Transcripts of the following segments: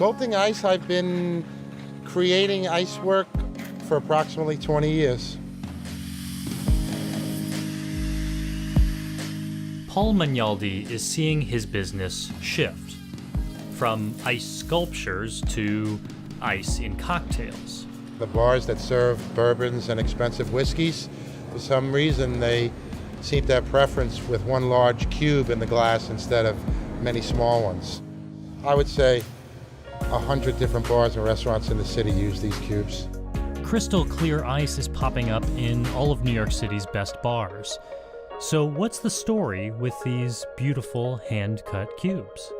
Sculpting ice, I've been creating ice work for approximately 20 years. Paul Magnaldi is seeing his business shift from ice sculptures to ice in cocktails. The bars that serve bourbons and expensive whiskeys, for some reason they seem to have preference with one large cube in the glass instead of many small ones. I would say 100 different bars and restaurants in the city use these cubes. Crystal clear ice is popping up in all of New York City's best bars. So what's the story with these beautiful hand-cut cubes?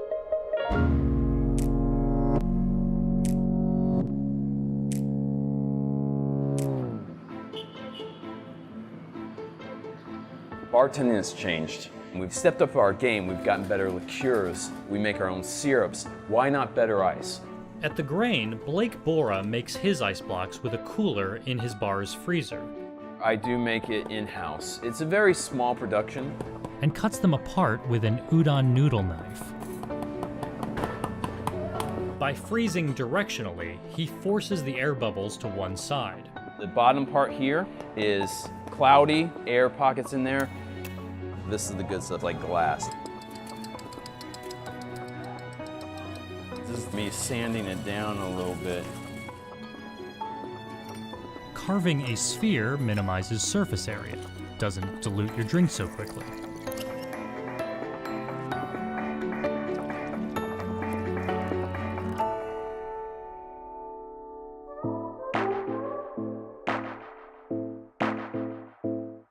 Bartending has changed. We've stepped up our game. We've gotten better liqueurs. We make our own syrups. Why not better ice? At The Grain, Blake Bora makes his ice blocks with a cooler in his bar's freezer. I do make it in-house. It's a very small production. And cuts them apart with an udon noodle knife. By freezing directionally, he forces the air bubbles to one side. The bottom part here is cloudy, air pockets in there. This is the good stuff, like glass. This is me sanding it down a little bit. Carving a sphere minimizes surface area, doesn't dilute your drink so quickly.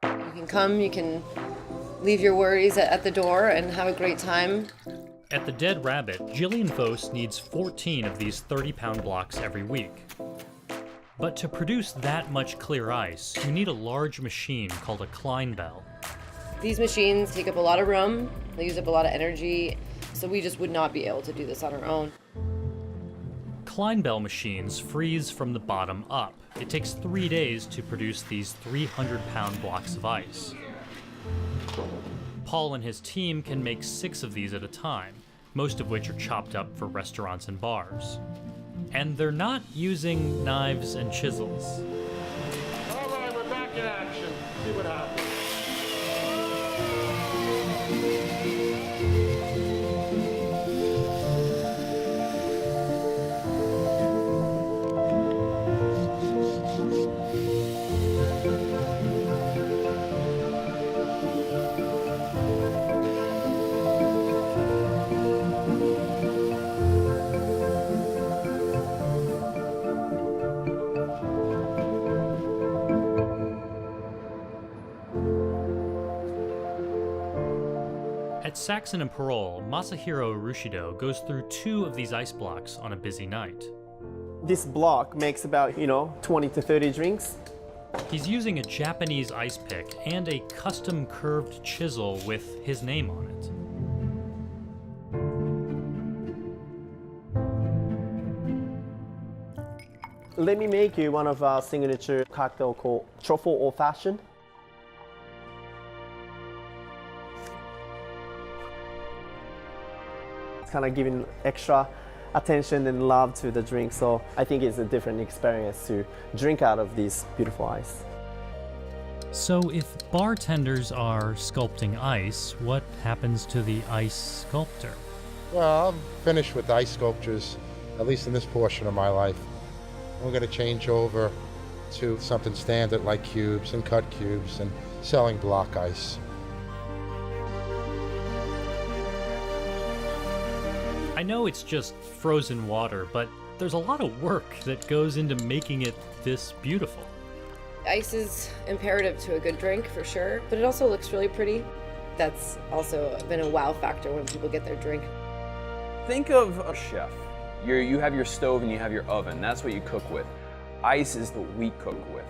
You can come, you can leave your worries at the door and have a great time. At the Dead Rabbit, Jillian Vos needs 14 of these 30-pound blocks every week. But to produce that much clear ice, you need a large machine called a Klein Bell. These machines take up a lot of room, they use up a lot of energy, so we just would not be able to do this on our own. Klein Bell machines freeze from the bottom up. It takes 3 days to produce these 300-pound blocks of ice. Paul and his team can make 6 of these at a time, most of which are chopped up for restaurants and bars. And they're not using knives and chisels. All right, we're back in action. See what happens. At Saxon and Parole, Masahiro Urushido goes through 2 of these ice blocks on a busy night. This block makes about, 20 to 30 drinks. He's using a Japanese ice pick and a custom curved chisel with his name on it. Let me make you one of our signature cocktail called Truffle Old Fashioned. It's kind of giving extra attention and love to the drink, so I think it's a different experience to drink out of this beautiful ice. So if bartenders are sculpting ice, what happens to the ice sculptor? Well, I'm finished with ice sculptures, at least in this portion of my life. We're going to change over to something standard like cubes and cut cubes and selling block ice. I know it's just frozen water, but there's a lot of work that goes into making it this beautiful. Ice is imperative to a good drink for sure, but it also looks really pretty. That's also been a wow factor when people get their drink. Think of a chef. You have your stove and you have your oven. That's what you cook with. Ice is what we cook with.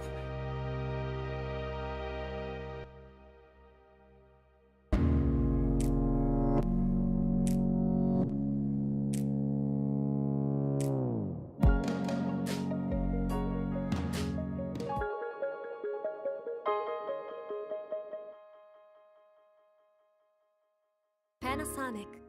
Panasonic.